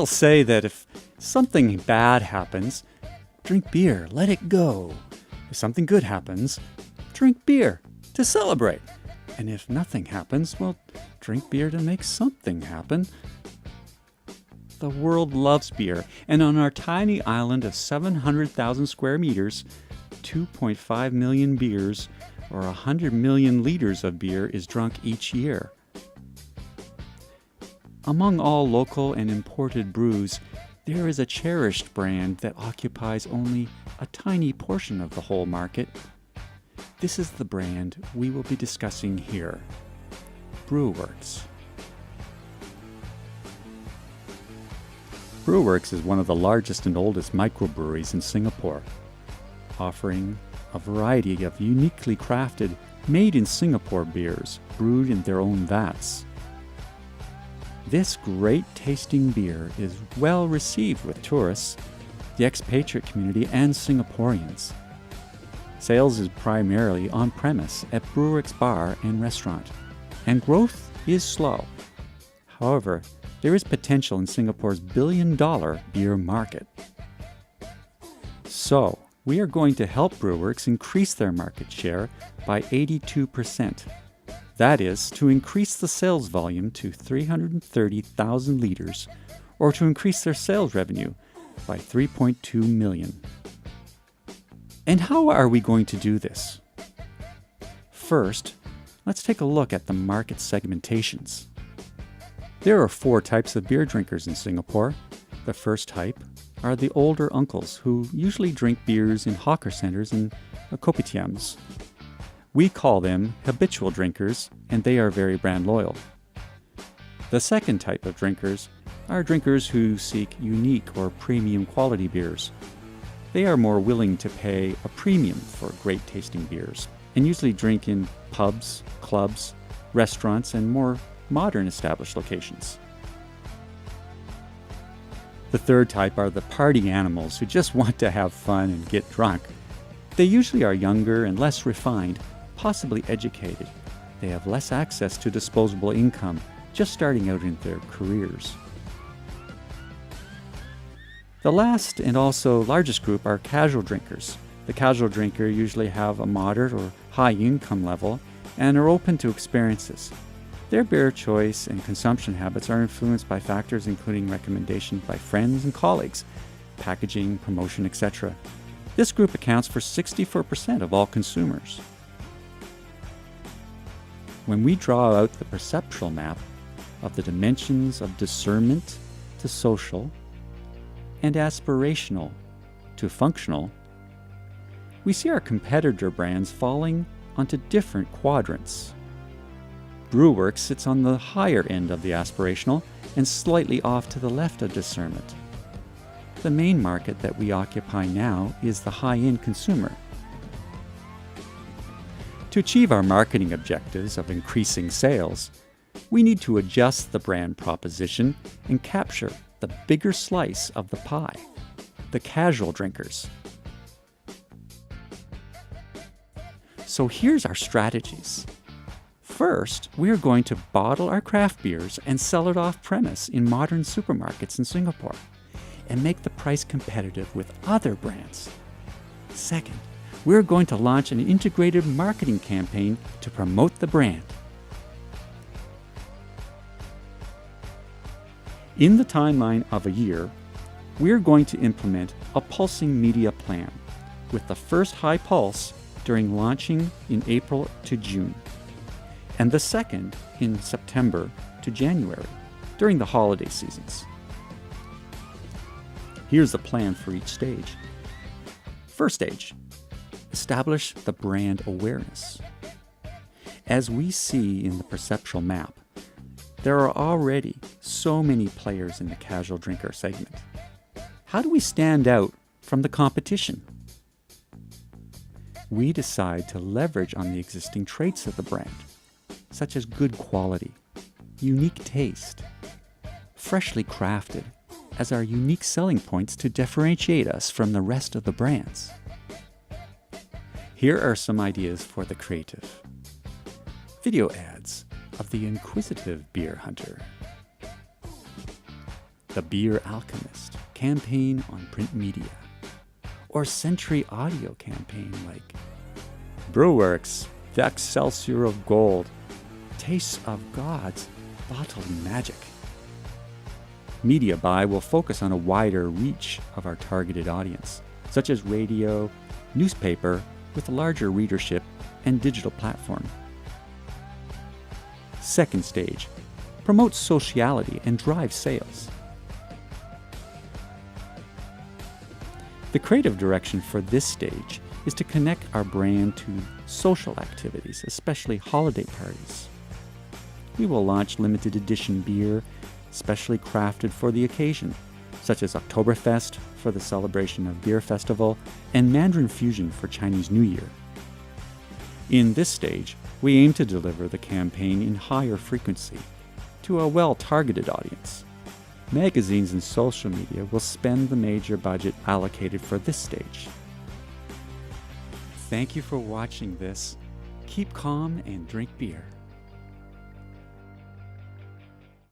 People say that if something bad happens, drink beer, let it go. If something good happens, drink beer to celebrate. And if nothing happens, well, drink beer to make something happen. The world loves beer, and on our tiny island of 700,000 square meters, 2.5 million beers, or 100 million liters of beer is drunk each year. Among all local and imported brews, there is a cherished brand that occupies only a tiny portion of the whole market. This is the brand we will be discussing here, Brewerkz. Brewerkz is one of the largest and oldest microbreweries in Singapore, offering a variety of uniquely crafted, made-in-Singapore beers brewed in their own vats. This great-tasting beer is well received with tourists, the expatriate community, and Singaporeans. Sales is primarily on-premise at Brewerkz Bar and Restaurant, and growth is slow. However, there is potential in Singapore's billion-dollar beer market. So, we are going to help Brewerkz increase their market share by 82%. That is, to increase the sales volume to 330,000 liters, or to increase their sales revenue by 3.2 million. And how are we going to do this? First, let's take a look at the market segmentations. There are 4 types of beer drinkers in Singapore. The first type are the older uncles who usually drink beers in hawker centers and kopitiams. We call them habitual drinkers, and they are very brand loyal. The second type of drinkers are drinkers who seek unique or premium quality beers. They are more willing to pay a premium for great tasting beers, and usually drink in pubs, clubs, restaurants, and more modern established locations. The third type are the party animals who just want to have fun and get drunk. They usually are younger and less refined, possibly educated. They have less access to disposable income, just starting out in their careers. The last and also largest group are casual drinkers. The casual drinker usually have a moderate or high income level and are open to experiences. Their beer choice and consumption habits are influenced by factors including recommendations by friends and colleagues, packaging, promotion, etc. This group accounts for 64% of all consumers. When we draw out the perceptual map of the dimensions of discernment to social and aspirational to functional, we see our competitor brands falling onto different quadrants. Brewerkz sits on the higher end of the aspirational and slightly off to the left of discernment. The main market that we occupy now is the high-end consumer. To achieve our marketing objectives of increasing sales, we need to adjust the brand proposition and capture the bigger slice of the pie, the casual drinkers. So here's our strategies. First, we are going to bottle our craft beers and sell it off-premise in modern supermarkets in Singapore and make the price competitive with other brands. Second, we're going to launch an integrated marketing campaign to promote the brand. In the timeline of a year, we're going to implement a pulsing media plan with the first high pulse during launching in April to June, and the second in September to January during the holiday seasons. Here's the plan for each stage. First stage, establish the brand awareness. As we see in the perceptual map, there are already so many players in the casual drinker segment. How do we stand out from the competition? We decide to leverage on the existing traits of the brand, such as good quality, unique taste, freshly crafted, as our unique selling points to differentiate us from the rest of the brands. Here are some ideas for the creative. Video ads of the inquisitive beer hunter. The Beer Alchemist campaign on print media, or Century Audio campaign like Brewerkz, the Excelsior of Gold, Tastes of God's Bottled Magic. Media buy will focus on a wider reach of our targeted audience, such as radio, newspaper with a larger readership, and digital platform. Second stage, promote sociality and drive sales. The creative direction for this stage is to connect our brand to social activities, especially holiday parties. We will launch limited edition beer, specially crafted for the occasion, such as Oktoberfest for the celebration of Beer Festival and Mandarin Fusion for Chinese New Year. In this stage, we aim to deliver the campaign in higher frequency to a well-targeted audience. Magazines and social media will spend the major budget allocated for this stage. Thank you for watching this. Keep calm and drink beer.